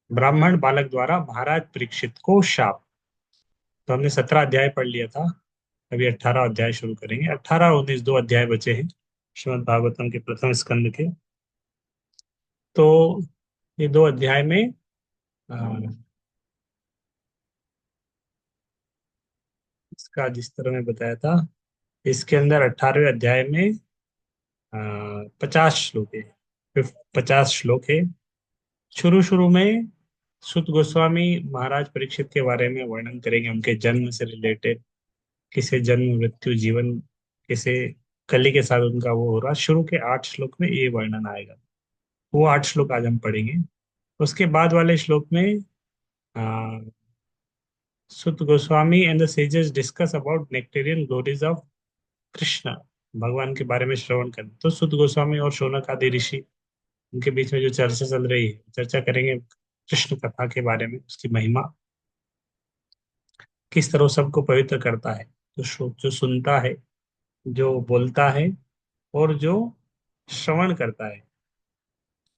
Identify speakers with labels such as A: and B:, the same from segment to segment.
A: ब्राह्मण बालक द्वारा महाराज परीक्षित को शाप। तो हमने 17 अध्याय पढ़ लिया था। अभी 18 अध्याय शुरू करेंगे। 18 19 दो अध्याय बचे हैं श्रीमद् भागवतम के प्रथम स्कंद के। तो ये दो अध्याय में अ, इसका जिस तरह मैं बताया था, इसके अंदर 18वें अध्याय में 50 श्लोक है। 50 श्लोक है। शुरू शुरू में सुत गोस्वामी महाराज परीक्षित के बारे में वर्णन करेंगे, उनके जन्म से रिलेटेड, किसे जन्म मृत्यु जीवन कैसे कली के साथ उनका वो हो रहा। शुरू के 8 श्लोक में ये वर्णन आएगा। वो 8 श्लोक आज हम पढ़ेंगे। उसके बाद वाले श्लोक में आ, Suta Goswami and the sages discuss about nectarean glories of Krishna. भगवान के बारे में श्रवण करें तो सुत गोस्वामी और शौनक आदि ऋषि, उनके बीच में जो चर्चा चल रही है, चर्चा करेंगे कृष्ण कथा के बारे में, उसकी महिमा, किस तरह सबको पवित्र करता है। जो सुनता है, जो बोलता है, और जो श्रवण करता है।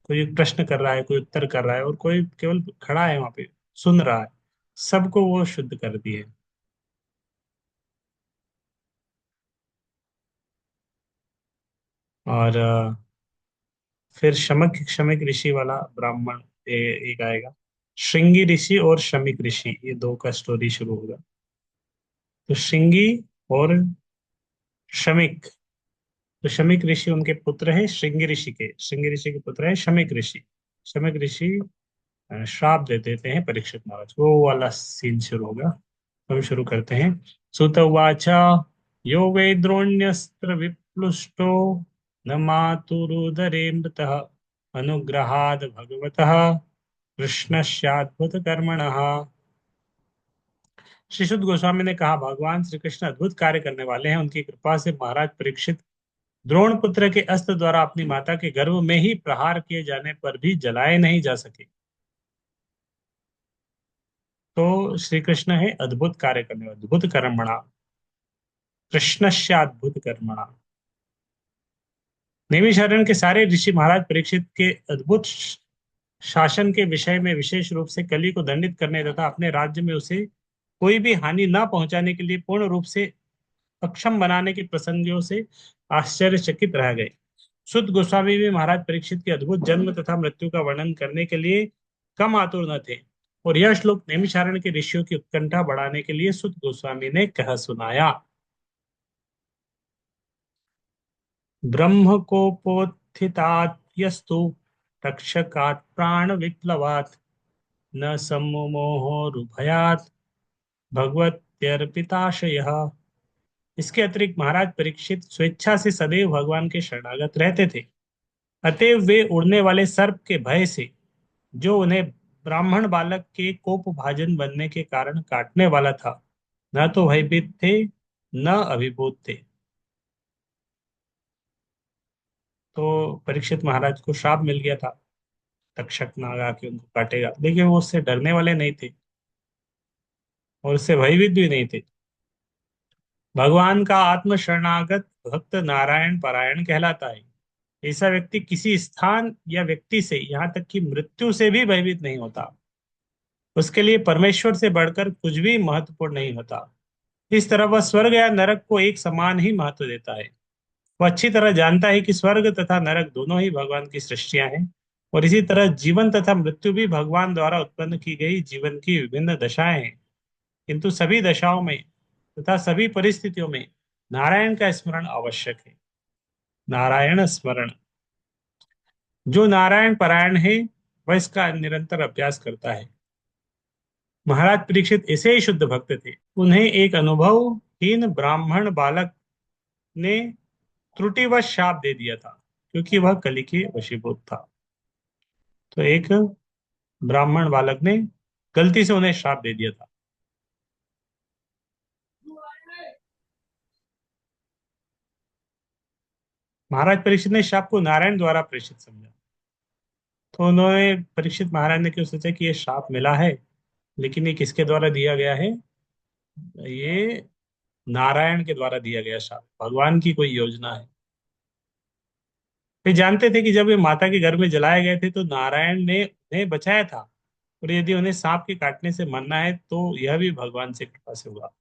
A: कोई प्रश्न कर रहा है, कोई उत्तर कर रहा है, और कोई केवल खड़ा है वहां पे सुन रहा है, सबको वो शुद्ध करती है। और फिर शमक शमिक ऋषि वाला ब्राह्मण एक आएगा। श्रृंगी ऋषि और शमिक ऋषि, ये दो का स्टोरी शुरू होगा। तो श्रृंगी और शमिक, तो शमिक ऋषि उनके पुत्र है श्रृंगी ऋषि के, श्रृंगी ऋषि के पुत्र है शमिक ऋषि। शमिक ऋषि श्राप दे देते हैं परीक्षित महाराज को। वो वाला सीन शुरू होगा। तो हम शुरू करते हैं। सुत उवाच यो वै द्रोण्यस्त्र विप्लुष्टो न मातुरुदरे मृतः अनुग्रहाद भगवतः कृष्णस्याद्भुत कर्मणः। श्री शुद्ध गोस्वामी ने कहा, भगवान श्री कृष्ण अद्भुत कार्य करने वाले हैं। उनकी कृपा से महाराज परीक्षित द्रोण पुत्र के अस्त्र द्वारा अपनी माता के गर्भ में ही प्रहार किए जाने पर भी जलाए नहीं जा सके। तो श्री कृष्ण है अद्भुत कार्य करने वाले, अद्भुत कर्मणा, कृष्णस्य अद्भुत कर्मणा। नैमिषारण्य के सारे ऋषि महाराज परीक्षित के अद्भुत शासन के विषय में विशेष रूप से कली को दंडित करने तथा अपने राज्य में उसे कोई भी हानि न पहुंचाने के लिए पूर्ण रूप से अक्षम बनाने के प्रसंगों से आश्चर्यचकित रह गए। सुत गोस्वामी भी महाराज परीक्षित के अद्भुत जन्म तथा मृत्यु का वर्णन करने के लिए कम आतुर न थे, और यह श्लोक नैमिषारण्य के ऋषियों की उत्कंठा बढ़ाने के लिए सुत गोस्वामी ने कह सुनाया। ब्रह्मकोपोत्थितात् यस्तु रक्षकात् प्राण विप्लवात् न सम्मोहोरुभयात् भगवत्यर्पिताशयः। इसके अतिरिक्त महाराज परीक्षित स्वेच्छा से सदैव भगवान के शरणागत रहते थे। अतएव वे उड़ने वाले सर्प के भय से, जो उन्हें ब्राह्मण बालक के कोप भाजन बनने के कारण काटने वाला था, न तो भयभीत थे, न अभिभूत थे। तो परीक्षित महाराज को श्राप मिल गया था, तक्षक नाग आके उनको काटेगा, लेकिन वो उससे डरने वाले नहीं थे और उससे भयभीत भी नहीं थे। भगवान का आत्म शरणागत भक्त नारायण पारायण कहलाता है। ऐसा व्यक्ति किसी स्थान या व्यक्ति से, यहाँ तक कि मृत्यु से भी भयभीत नहीं होता। उसके लिए परमेश्वर से बढ़कर कुछ भी महत्वपूर्ण नहीं होता। इस तरह वह स्वर्ग या नरक को एक समान ही महत्व देता है। वह अच्छी तरह जानता है कि स्वर्ग तथा नरक दोनों ही भगवान की सृष्टियां हैं, और इसी तरह जीवन तथा मृत्यु भी भगवान द्वारा उत्पन्न की गई जीवन की विभिन्न दशाएं हैं। किंतु सभी दशाओं में तथा सभी परिस्थितियों में नारायण का स्मरण आवश्यक है। नारायण स्मरण, जो नारायण परायण है वह इसका निरंतर अभ्यास करता है। महाराज परीक्षित ऐसे ही शुद्ध भक्त थे। उन्हें एक अनुभवहीन ब्राह्मण बालक ने त्रुटिवश शाप दे दिया था, क्योंकि वह कली के वशीभूत था। तो एक ब्राह्मण बालक ने गलती से उन्हें श्राप दे दिया था। महाराज परीक्षित ने शाप को नारायण द्वारा प्रेषित समझा। तो उन्होंने, परीक्षित महाराज ने क्यों सोचा कि ये शाप मिला है, लेकिन ये किसके द्वारा दिया गया है? ये नारायण के द्वारा दिया गया शाप, भगवान की कोई योजना है। वे जानते थे कि जब वे माता के गर्भ में जलाए गए थे तो नारायण ने उन्हें बचाया था, और यदि उन्हें सांप के काटने से मरना है तो यह भी भगवान से कृपा से हुआ।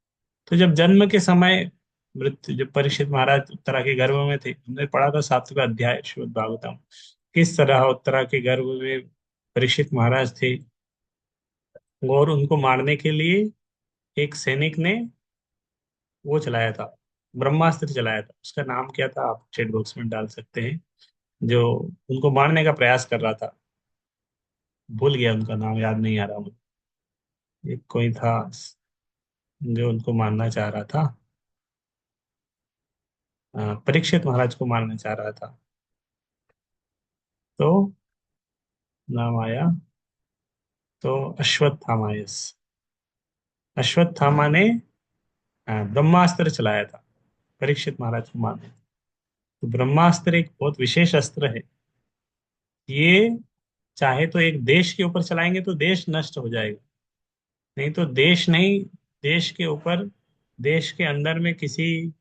A: तो जब जन्म के समय मृत्यु, जब परीक्षित महाराज उत्तरा के गर्भ में थे, हमने पढ़ा था 7वां अध्याय श्रीमद् भागवतम, किस तरह उत्तरा के गर्भ में परीक्षित महाराज थे, और उनको मारने के लिए एक सैनिक ने वो चलाया था, ब्रह्मास्त्र चलाया था। उसका नाम क्या था, आप चैट बॉक्स में डाल सकते हैं। जो उनको मारने का प्रयास कर रहा था, भूल गया, उनका नाम याद नहीं आ रहा मुझे। एक कोई था जो उनको मारना चाह रहा था, परीक्षित महाराज को मारना चाह रहा था। तो नाम आया, तो अश्वत्थामा, यस, अश्वत्थामा ने ब्रह्मास्त्र चलाया था परीक्षित महाराज को मारने। तो ब्रह्मास्त्र एक बहुत विशेष अस्त्र है। ये चाहे तो एक देश के ऊपर चलाएंगे तो देश नष्ट हो जाएगा, नहीं तो देश नहीं, देश के ऊपर, देश के अंदर में किसी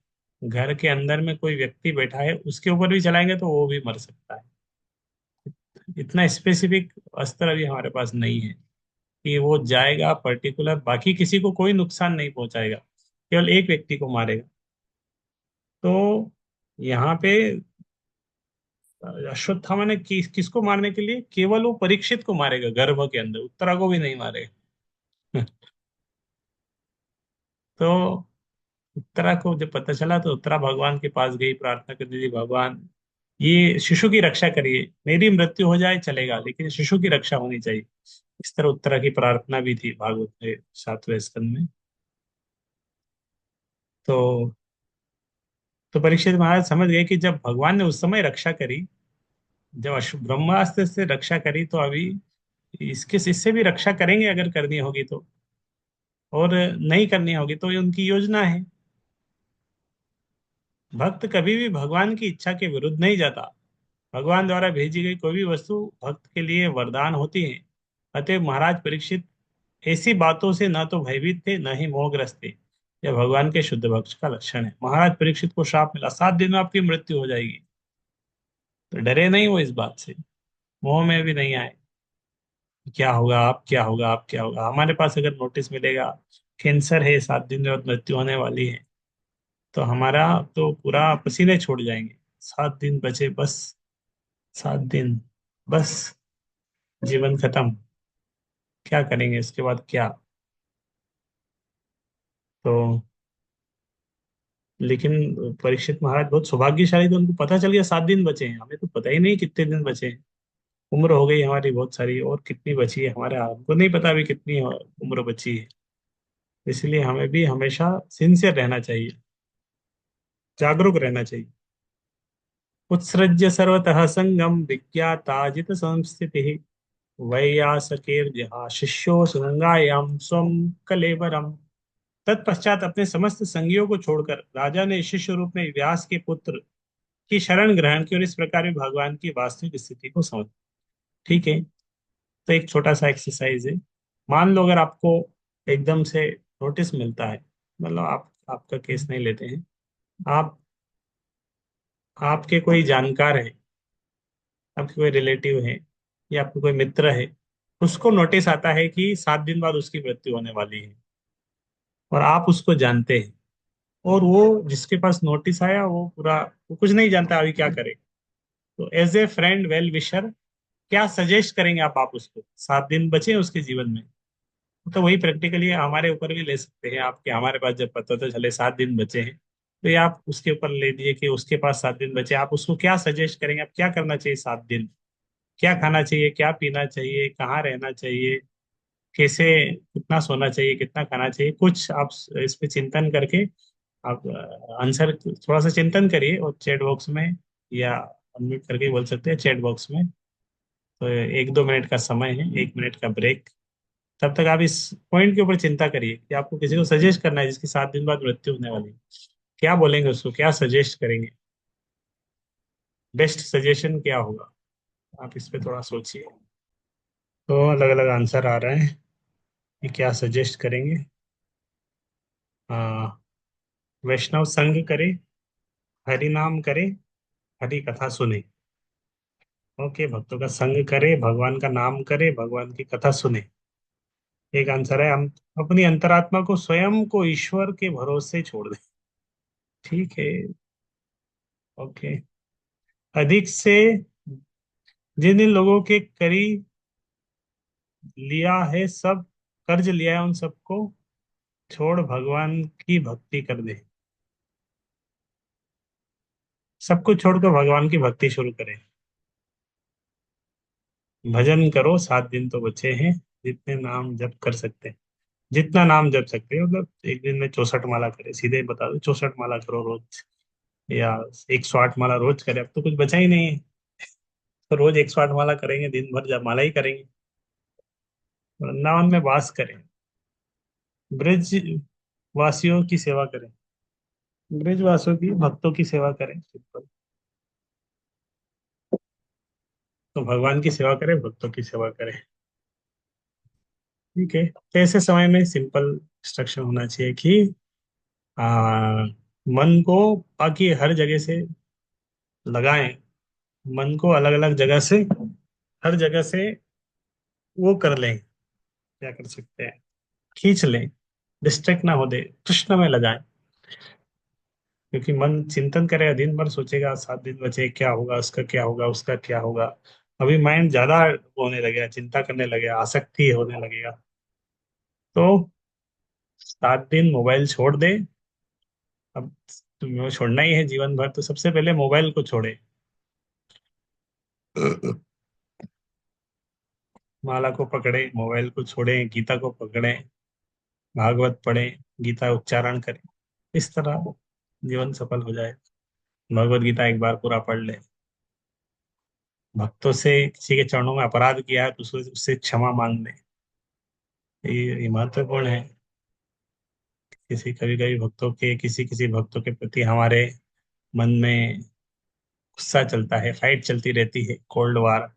A: घर के अंदर में कोई व्यक्ति बैठा है उसके ऊपर भी चलाएंगे तो वो भी मर सकता है। इतना स्पेसिफिक अस्त्र अभी हमारे पास नहीं है कि वो जाएगा पर्टिकुलर, बाकी किसी को कोई नुकसान नहीं पहुंचाएगा, केवल एक व्यक्ति को मारेगा। तो यहाँ पे अश्वत्थामा ने किसको मारने के लिए, केवल वो परीक्षित को मारेगा गर्भ के अंदर, उत्तरा को भी नहीं मारेगा। तो उत्तरा को जब पता चला तो उत्तरा भगवान के पास गई, प्रार्थना करती थी, भगवान ये शिशु की रक्षा करिए, मेरी मृत्यु हो जाए चलेगा लेकिन शिशु की रक्षा होनी चाहिए। इस तरह उत्तरा की प्रार्थना भी थी भागवत के 7वें स्कंद में। तो परीक्षित महाराज समझ गए कि जब भगवान ने उस समय रक्षा करी, जब ब्रह्मास्त्र से रक्षा करी, तो अभी इसके इससे भी रक्षा करेंगे अगर करनी होगी तो, और नहीं करनी होगी तो ये उनकी योजना है। भक्त कभी भी भगवान की इच्छा के विरुद्ध नहीं जाता। भगवान द्वारा भेजी गई कोई भी वस्तु भक्त के लिए वरदान होती है। अतः महाराज परीक्षित ऐसी बातों से न तो भयभीत थे न ही मोहग्रस्त थे। यह भगवान के शुद्ध भक्त का लक्षण है। महाराज परीक्षित को श्राप मिला, 7 दिन में आपकी मृत्यु हो जाएगी, तो डरे नहीं वो इस बात से, मोह में भी नहीं आए, क्या होगा, आप क्या होगा, आप क्या होगा। हमारे पास अगर नोटिस मिलेगा कैंसर है, 7 दिन में मृत्यु होने वाली है, तो हमारा तो पूरा पसीने छोड़ जाएंगे। 7 दिन बचे बस, 7 दिन, बस, जीवन खत्म, क्या करेंगे इसके बाद, क्या। तो लेकिन परीक्षित महाराज बहुत सौभाग्यशाली थे, उनको पता चल गया 7 दिन बचे हैं, हमें तो पता ही नहीं कितने दिन बचे हैं। उम्र हो गई हमारी बहुत सारी, और कितनी बची है हमारे, हमको नहीं पता अभी कितनी उम्र बची है। इसलिए हमें भी हमेशा सिंसियर रहना चाहिए, जागरूक रहना चाहिए। उत्सृज्य सर्वतः संगम विज्ञाताजित संस्थिति, वैयासकेर्यः शिष्यो सुगंगायां स्वम कलेवरम। तत्पश्चात अपने समस्त संगियों को छोड़कर राजा ने शिष्य रूप में व्यास के पुत्र की शरण ग्रहण की और इस प्रकार भी भगवान की वास्तविक स्थिति को समझ। ठीक है, तो एक छोटा सा एक्सरसाइज है। मान लो अगर आपको एकदम से नोटिस मिलता है, मतलब आप आपका केस नहीं लेते हैं, आप, आपके कोई जानकार है, आपके कोई रिलेटिव है, या आपके कोई मित्र है, उसको नोटिस आता है कि 7 दिन बाद उसकी मृत्यु होने वाली है, और आप उसको जानते हैं, और वो जिसके पास नोटिस आया वो पूरा, वो कुछ नहीं जानता अभी क्या करे, तो as a friend well wisher क्या सजेस्ट करेंगे आप उसको, 7 दिन बचे हैं उसके जीवन में। तो वही प्रैक्टिकली हमारे ऊपर भी ले सकते हैं आप, कि हमारे पास जब पता तो चले 7 दिन बचे हैं, तो ये आप उसके ऊपर ले दीजिए कि उसके पास 7 दिन बचे, आप उसको क्या सजेस्ट करेंगे, आप क्या करना चाहिए 7 दिन, क्या खाना चाहिए, क्या पीना चाहिए, कहाँ रहना चाहिए, कैसे, कितना सोना चाहिए, कितना खाना चाहिए, कुछ आप इस पे चिंतन करके आप आंसर थोड़ा सा चिंतन करिए, और चैट बॉक्स में, या अनम्यूट करके बोल सकते हैं चैट बॉक्स में। तो 1-2 मिनट का समय है, 1 मिनट का ब्रेक, तब तक आप इस पॉइंट के ऊपर चिंता करिए कि आपको किसी को सजेस्ट करना है जिसकी 7 दिन बाद मृत्यु होने वाली है, क्या बोलेंगे उसको, क्या सजेस्ट करेंगे, बेस्ट सजेशन क्या होगा, आप इस पे थोड़ा सोचिए। तो अलग अलग आंसर आ रहे हैं कि क्या सजेस्ट करेंगे। हाँ, वैष्णव संग करे, हरि नाम करे, हरि कथा सुने। ओके, भक्तों का संग करे, भगवान का नाम करे, भगवान की कथा सुने। एक आंसर है, हम अपनी अंतरात्मा को, स्वयं को ईश्वर के भरोसे छोड़ दें। ठीक है। ओके। अधिक से जिन जिन लोगों के करीब लिया है सब, कर्ज लिया है उन सबको छोड़ भगवान की भक्ति कर दे। सब कुछ छोड़कर भगवान की भक्ति शुरू करें। भजन करो, 7 दिन तो बचे हैं, जितने नाम जप कर सकते हैं, जितना नाम जप सकते हैं, मतलब एक दिन में 64 माला करे, सीधे बता दो 64 माला करो रोज, या 108 माला रोज करे, अब तो कुछ बचा ही नहीं है। तो रोज 108 माला करेंगे, दिन भर जब माला ही करेंगे, वृंदावन में वास करें, ब्रज वासियों की सेवा करें, ब्रज वासियों की, भक्तों की सेवा करें, सिंपल। तो भगवान की सेवा करें, भक्तों की सेवा करें। ठीक है, तो ऐसे समय में सिंपल इंस्ट्रक्शन होना चाहिए कि मन को बाकी हर जगह से लगाएं, मन को अलग अलग जगह से, हर जगह से वो कर लें, क्या कर सकते हैं, खींच लें, डिस्ट्रैक्ट ना हो दे, कृष्ण में लगाएं। क्योंकि मन चिंतन करेगा, दिन भर सोचेगा, 7 दिन बचे, क्या होगा, उसका क्या होगा, उसका क्या होगा। अभी माइंड ज्यादा होने लगेगा, चिंता करने लगेगा, आसक्ति होने लगेगा। तो 7 दिन मोबाइल छोड़ दे। अब तुम्हें वो छोड़ना ही है जीवन भर, तो सबसे पहले मोबाइल को छोड़े, माला को पकड़े, मोबाइल को छोड़े, गीता को पकड़े, भागवत पढ़े, गीता उच्चारण करें। इस तरह जीवन सफल हो जाए। भगवत गीता एक बार पूरा पढ़ ले। भक्तों से किसी के चरणों में अपराध किया है तो उससे उससे क्षमा मांग ले। ये महत्वपूर्ण है। किसी, कभी कभी भक्तों के, किसी किसी भक्तों के प्रति हमारे मन में गुस्सा चलता है, फाइट चलती रहती है, कोल्ड वार,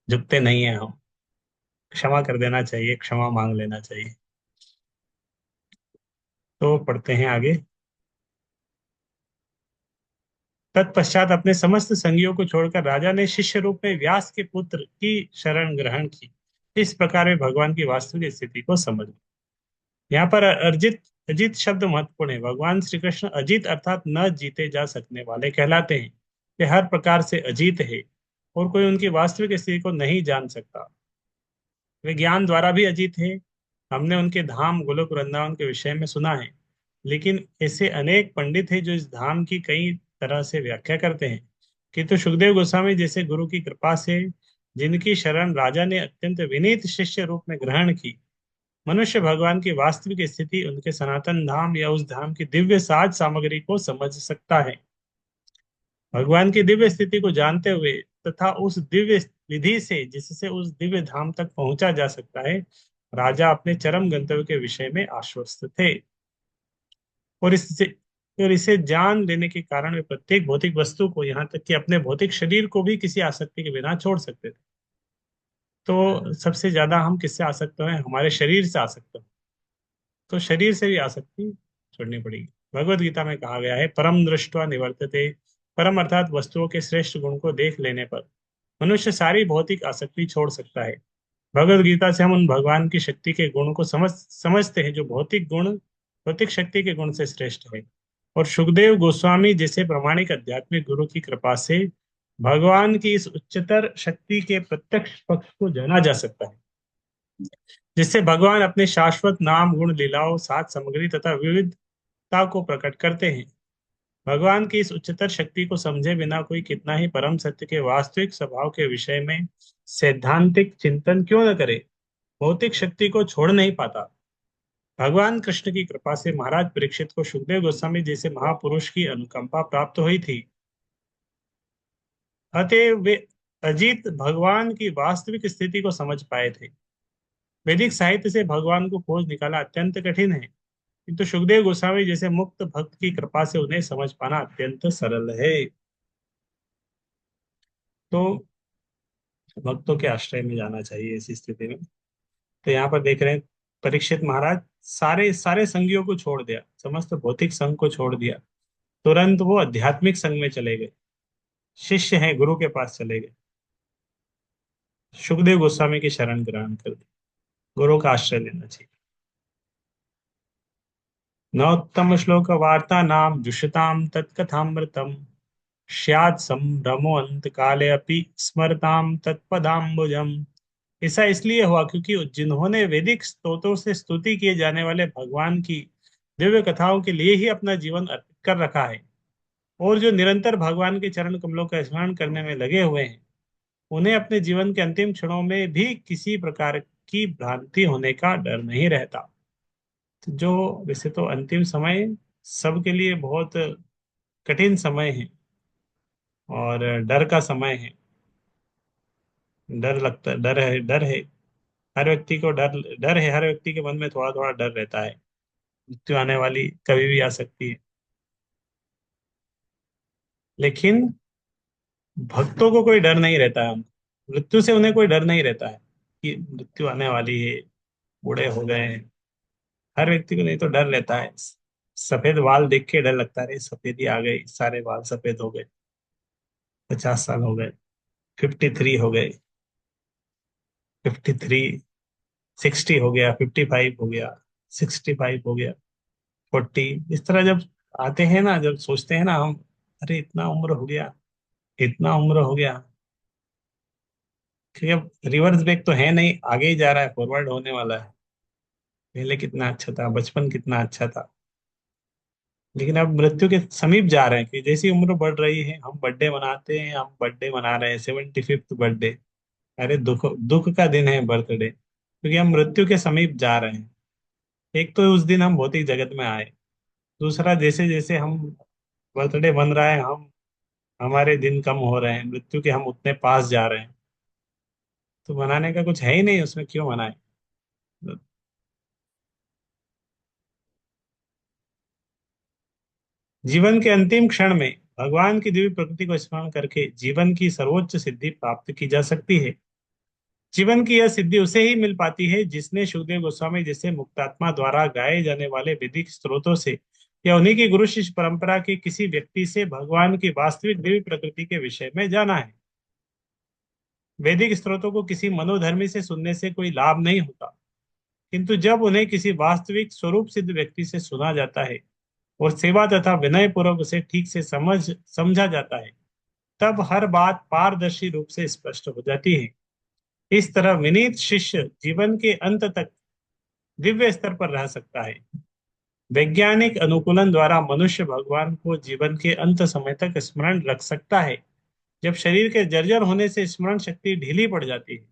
A: झुकते नहीं है हम। क्षमा कर देना चाहिए, क्षमा मांग लेना चाहिए। तो पढ़ते हैं आगे। तत्पश्चात अपने समस्त संगियों को छोड़कर राजा ने शिष्य रूप में व्यास के पुत्र की शरण ग्रहण की। इस प्रकार वे भगवान की वास्तविक स्थिति को समझ गए। यहाँ पर अर्जित, अजित शब्द महत्वपूर्ण है। भगवान श्री कृष्ण अजित अर्थात न जीते जा सकने वाले कहलाते हैं। वे हर प्रकार से अजीत है और कोई उनकी वास्तविक स्थिति को नहीं जान सकता। वे ज्ञान द्वारा भी अजीत है। हमने उनके धाम गोलोक वृंदावन के विषय में सुना है, लेकिन ऐसे अनेक पंडित हैं जो इस धाम की कई तरह से व्याख्या करते हैं। किंतु सुखदेव गोस्वामी जैसे गुरु की कृपा से, जिनकी शरण राजा ने अत्यंत विनीत शिष्य रूप में ग्रहण की, मनुष्य भगवान की वास्तविक स्थिति, उनके सनातन धाम या उस धाम की दिव्य साज सामग्री को समझ सकता है। भगवान की दिव्य स्थिति को जानते हुए तथा उस दिव्य विधि से जिससे उस दिव्य धाम तक पहुंचा जा सकता है, राजा अपने चरम गंतव्य के विषय में आश्वस्त थे। और इससे, और इसे जान लेने के कारण वे प्रत्येक भौतिक वस्तु को, यहाँ तक कि अपने भौतिक शरीर को भी किसी आसक्ति के बिना छोड़ सकते थे। तो सबसे ज्यादा हम किससे आसक्त हैं? हमारे शरीर से आसक्त हैं। तो शरीर से भी आसक्ति छोड़नी पड़ेगी। भगवत गीता में कहा गया है, परम दृष्टवा निवर्तते। परम अर्थात वस्तुओं के श्रेष्ठ गुण को देख लेने पर मनुष्य सारी भौतिक आसक्ति छोड़ सकता है। भगवत गीता से हम उन भगवान की शक्ति के गुण को समझते हैं जो भौतिक गुण, भौतिक शक्ति के गुण से श्रेष्ठ है। और सुखदेव गोस्वामी जैसे प्रामाणिक आध्यात्मिक गुरु की कृपा से भगवान की इस उच्चतर शक्ति के प्रत्यक्ष पक्ष को जाना जा सकता है, जिससे भगवान अपने शाश्वत नाम, गुण, लीलाओं, साथ सामग्री तथा विविधता को प्रकट करते हैं। भगवान की इस उच्चतर शक्ति को समझे बिना कोई कितना ही परम सत्य के वास्तविक स्वभाव के विषय में सैद्धांतिक चिंतन क्यों न करे, भौतिक शक्ति को छोड़ नहीं पाता। भगवान कृष्ण की कृपा से महाराज परीक्षित को सुखदेव गोस्वामी जैसे महापुरुष की अनुकंपा प्राप्त हुई थी। अतः वे अजीत भगवान की वास्तविक स्थिति को समझ पाए थे। वैदिक साहित्य से भगवान को खोज निकाला अत्यंत कठिन है, किंतु सुखदेव गोस्वामी जैसे मुक्त भक्त की कृपा से उन्हें समझ पाना अत्यंत सरल है। तो भक्तों के आश्रय में जाना चाहिए ऐसी स्थिति में। तो यहाँ पर देख रहे हैं, परीक्षित महाराज सारे सारे संगियों को छोड़ दिया, समस्त भौतिक संघ को छोड़ दिया, तुरंत वो आध्यात्मिक संघ में चले गए, शिष्य हैं गुरु के पास चले गए, सुखदेव गोस्वामी की शरण ग्रहण कर दी। गुरु का आश्रय लेना चाहिए। नौत्तम श्लोक वार्ता नाम जुषताम तत्कथामृतम स्यात् संभ्रमो अंत काले अपि स्मरताम तत्पदाम्बुजम। ऐसा इसलिए हुआ क्योंकि जिन्होंने वैदिक स्तोत्रों से स्तुति किए जाने वाले भगवान की दिव्य कथाओं के लिए ही अपना जीवन अर्पित कर रखा है, और जो निरंतर भगवान के चरण कमलों का स्मरण करने में लगे हुए हैं, उन्हें अपने जीवन के अंतिम क्षणों में भी किसी प्रकार की भ्रांति होने का डर नहीं रहता। तो जो वैसे तो अंतिम समय सबके लिए बहुत कठिन समय है और डर का समय है। डर लगता, डर है, डर है। हर व्यक्ति को डर डर है, हर व्यक्ति के मन में थोड़ा थोड़ा डर रहता है। मृत्यु आने वाली कभी भी आ सकती है। लेकिन भक्तों को कोई डर नहीं रहता है, मृत्यु से उन्हें कोई डर नहीं रहता है कि मृत्यु आने वाली है, बूढ़े हो गए हैं। हर व्यक्ति को नहीं तो डर रहता है। सफेद बाल देख के डर लगता है, सफेदी आ गई, सारे बाल सफेद हो गए, 50 साल हो गए, 53 हो गए, 53, 60 हो गया, 55 हो गया, 65 हो गया, 40। इस तरह जब आते हैं ना, जब सोचते हैं ना हम, अरे इतना उम्र हो गया, इतना उम्र हो गया। क्योंकि अब रिवर्स ब्रेक तो है नहीं, आगे ही जा रहा है, फॉरवर्ड होने वाला है। पहले कितना अच्छा था, बचपन कितना अच्छा था। लेकिन अब मृत्यु के समीप जा रहे हैं कि जैसी उम्र बढ़ रही है, हम बर्थडे मनाते हैं, हम बर्थडे मना रहे हैं, 75th बर्थडे। अरे दुख दुख का दिन है बर्थडे, क्योंकि हम मृत्यु के समीप जा रहे हैं। एक तो उस दिन हम भौतिक जगत में आए, दूसरा जैसे जैसे हम बर्थडे बन रहा है, हम हमारे दिन कम हो रहे हैं, मृत्यु के हम उतने पास जा रहे हैं। तो मनाने का कुछ है ही नहीं, उसमें क्यों मनाए। जीवन के अंतिम क्षण में भगवान की दिव्य प्रकृति को स्मरण करके जीवन की सर्वोच्च सिद्धि प्राप्त की जा सकती है। जीवन की यह सिद्धि उसे ही मिल पाती है जिसने सुखदेव गोस्वामी जैसे मुक्तात्मा द्वारा गाए जाने वाले वैदिक स्त्रोतों से या उन्हीं की गुरु शिष्य परंपरा के किसी व्यक्ति से भगवान की वास्तविक दिव्य प्रकृति के विषय में जाना है। वैदिक स्त्रोतों को किसी मनोधर्मी से सुनने से कोई लाभ नहीं होता, किंतु जब उन्हें किसी वास्तविक स्वरूप सिद्ध व्यक्ति से सुना जाता है और सेवा तथा विनय पूर्वक उसे ठीक से समझा जाता है, तब हर बात पारदर्शी रूप से स्पष्ट हो जाती है। इस तरह विनीत शिष्य जीवन के अंत तक दिव्य स्तर पर रह सकता है। वैज्ञानिक अनुकूलन द्वारा मनुष्य भगवान को जीवन के अंत समय तक स्मरण रख सकता है। जब शरीर के जर्जर होने से स्मरण शक्ति ढीली पड़ जाती है,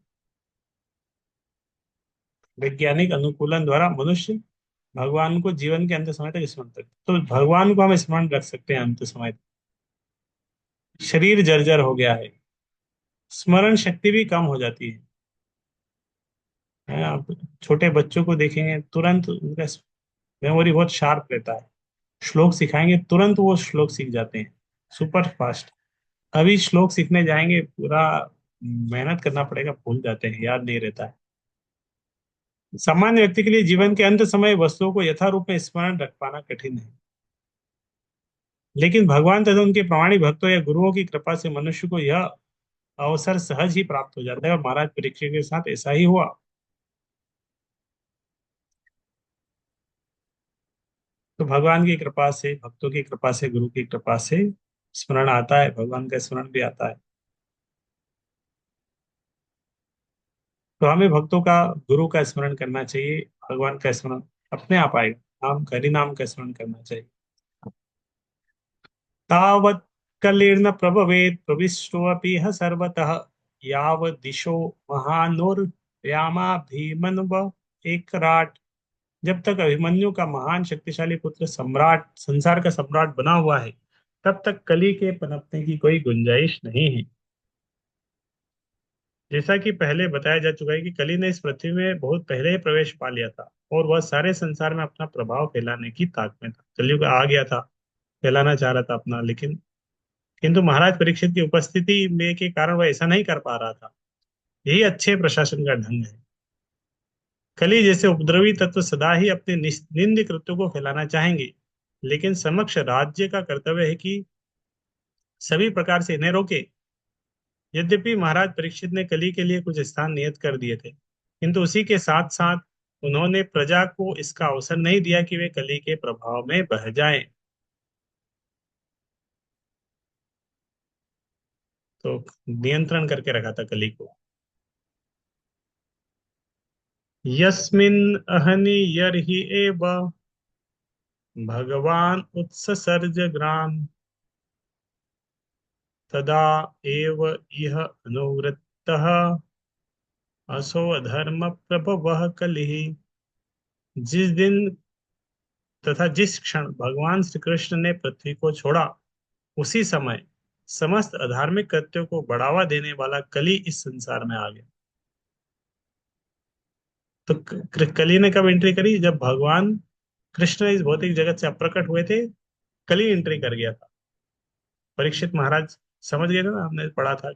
A: वैज्ञानिक अनुकूलन द्वारा मनुष्य भगवान को जीवन के अंत समय तक स्मरण तक, तो भगवान को हम स्मरण रख सकते हैं अंत समय तक। शरीर जर्जर हो गया है, स्मरण शक्ति भी कम हो जाती है। आप छोटे बच्चों को देखेंगे, तुरंत उनका मेमोरी बहुत शार्प रहता है। श्लोक सिखाएंगे, तुरंत वो श्लोक सीख जाते हैं, सुपर फास्ट। अभी श्लोक सीखने जाएंगे, पूरा मेहनत करना पड़ेगा, भूल जाते हैं, याद नहीं रहता है। सामान्य व्यक्ति के लिए जीवन के अंत समय वस्तुओं को यथारूप में स्मरण रख पाना कठिन है। लेकिन भगवान तथा उनके प्रामाणिक भक्तों या गुरुओं की कृपा से मनुष्य को यह अवसर सहज ही प्राप्त हो जाता है, और महाराज परीक्षित के साथ ऐसा ही हुआ। तो भगवान की कृपा से, भक्तों की कृपा से, गुरु की कृपा से स्मरण आता है, भगवान का स्मरण भी आता है। तो हमें भक्तों का, गुरु का स्मरण करना चाहिए। भगवान का स्मरण अपने आप आएगा, नाम हरि नाम का स्मरण करना चाहिए। तावत् कलेर्न प्रभवेत् प्रविष्टोऽपि ह सर्वतः यावदिशो महानुर्यामाभिमन्व एकराट। जब तक अभिमन्यु का महान शक्तिशाली पुत्र सम्राट, संसार का सम्राट बना हुआ है, तब तक कली के पनपने की कोई गुंजाइश नहीं है। जैसा कि पहले बताया जा चुका है कि कली ने इस पृथ्वी में बहुत पहले ही प्रवेश पा लिया था, और वह सारे संसार में अपना प्रभाव फैलाने की ताक में था। कलयुग आ गया था, फैलाना चाह रहा था अपना, लेकिन किंतु महाराज परीक्षित की उपस्थिति में के कारण वह ऐसा नहीं कर पा रहा था। यही अच्छे प्रशासन का ढंग है। कली जैसे उपद्रवी तत्व सदा ही अपने निंद कृत्यों को फैलाना चाहेंगे, लेकिन समक्ष राज्य का कर्तव्य है कि सभी प्रकार से इन्हें रोके। यद्यपि महाराज परीक्षित ने कली के लिए कुछ स्थान नियत कर दिए थे, किंतु उसी के साथ साथ उन्होंने प्रजा को इसका अवसर नहीं दिया कि वे कली के प्रभाव में बह जाएं। तो नियंत्रण करके रखा था कली को। यस्मिन् अहनि यर्हि एव भगवान उत्ससर्ज ग्राम तदा एव इह अनुवृत्तः असो धर्म प्रभवः कलिः। जिस दिन तथा जिस क्षण भगवान श्री कृष्ण ने पृथ्वी को छोड़ा, उसी समय समस्त अधार्मिक कृत्यों को बढ़ावा देने वाला कली इस संसार में आ गया। तो कली ने कब एंट्री करी? जब भगवान कृष्ण इस भौतिक जगत से अप्रकट हुए थे, कली एंट्री कर गया था। परीक्षित महाराज समझ गए थे ना, हमने पढ़ा था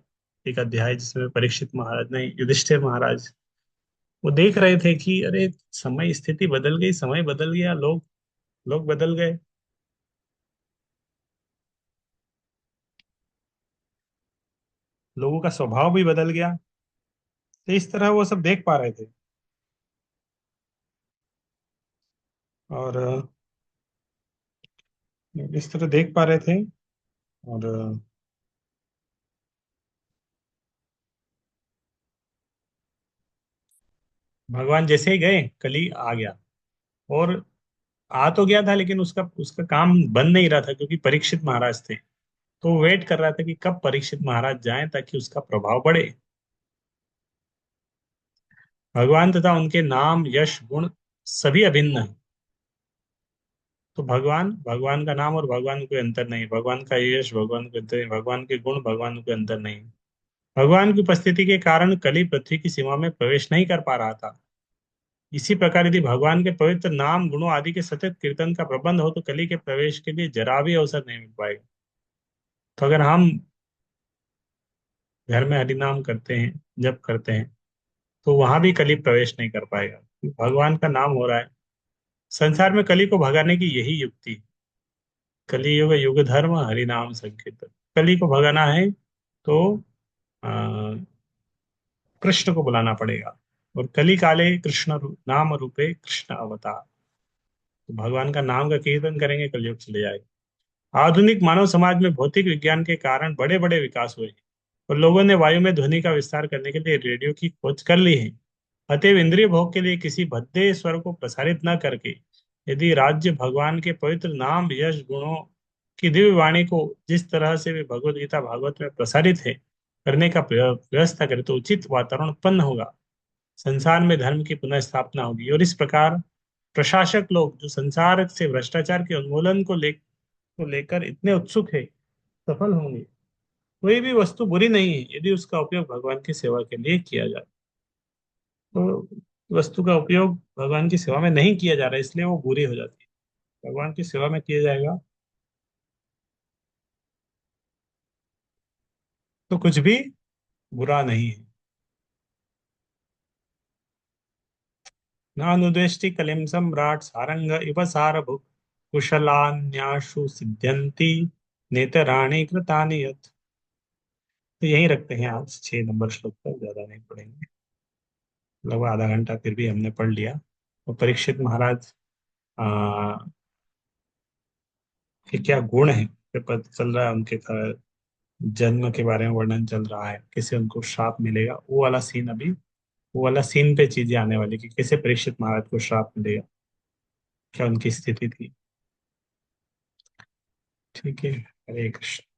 A: एक अध्याय जिसमें परीक्षित महाराज नहीं, युधिष्ठिर महाराज वो देख रहे थे कि अरे समय स्थिति बदल गई, समय बदल गया, लोग लोग बदल गए, लोगों का स्वभाव भी बदल गया। तो इस तरह वो सब देख पा रहे थे। और इस तरह देख पा रहे थे। और भगवान जैसे ही गए, कली आ गया। और आ तो गया था, लेकिन उसका उसका काम बन नहीं रहा था, क्योंकि परीक्षित महाराज थे। तो वो वेट कर रहा था कि कब परीक्षित महाराज जाएं ताकि उसका प्रभाव बढ़े। भगवान तथा उनके नाम, यश, गुण सभी अभिन्न है। तो भगवान भगवान का नाम और भगवान में कोई अंतर नहीं, भगवान का यश भगवान को अंतर नहीं, भगवान के गुण भगवान में कोई अंतर नहीं। भगवान की उपस्थिति के कारण कली पृथ्वी की सीमा में प्रवेश नहीं कर पा रहा था। इसी प्रकार यदि भगवान के पवित्र नाम, गुणों आदि के सतत कीर्तन का प्रबंध हो, तो कली के प्रवेश के लिए जरा भी अवसर नहीं मिल पाएगा। तो अगर हम घर में हरि नाम करते हैं, जप करते हैं, तो वहां भी कली प्रवेश नहीं कर पाएगा। भगवान का नाम हो रहा है। संसार में कली को भगाने की यही युक्ति है। कली युग युग धर्म हरि नाम संकीर्तन। कली को भगाना है तो आ, कृष्ण को बुलाना पड़ेगा। और कली काले कृष्ण नाम रूपे कृष्ण अवतार। तो भगवान का नाम का कीर्तन करेंगे, कलयुग चले जाएगा। आधुनिक मानव समाज में भौतिक विज्ञान के कारण बड़े बड़े विकास हुए हैं, और लोगों ने वायु में ध्वनि का विस्तार करने के लिए रेडियो की खोज कर ली है। अतएव इंद्रिय भोग के लिए किसी भद्दे स्वर को प्रसारित न करके, यदि राज्य भगवान के पवित्र नाम, यश, गुणों की दिव्य वाणी को जिस तरह से वे भगवत गीता भागवत में प्रसारित है करने का व्यवस्था करे, तो उचित वातावरण उत्पन्न होगा। संसार में धर्म की पुनः स्थापना होगी, और इस प्रकार प्रशासक लोग जो संसार से भ्रष्टाचार के उन्मूलन को लेकर इतने उत्सुक है, सफल होंगे। कोई भी वस्तु बुरी नहीं है यदि उसका उपयोग भगवान की सेवा के लिए किया जाए। तो वस्तु का उपयोग भगवान की सेवा में नहीं किया जा रहा है, इसलिए वो बुरी हो जाती है। भगवान की सेवा में किया जाएगा तो कुछ भी बुरा नहीं है। नानुद्वेष्टि कलिम सम्राट सारंग इव सारभुक् कुशलान्याशु सिद्ध्यन्ति नेतराणि कृतानि यत्। तो यहीं रखते हैं आज 6 नंबर श्लोक तक, ज्यादा नहीं पढ़ेंगे। लगभग आधा घंटा फिर भी हमने पढ़ लिया। और परीक्षित महाराज आ, के क्या गुण है ये पता चल रहा है। उनके जन्म के बारे में वर्णन चल रहा है, कैसे उनको श्राप मिलेगा, वो वाला सीन अभी, वो वाला सीन पे चीजें आने वाली कि कैसे परीक्षित महाराज को श्राप मिलेगा, क्या उनकी स्थिति थी। ठीक है। हरे कृष्ण।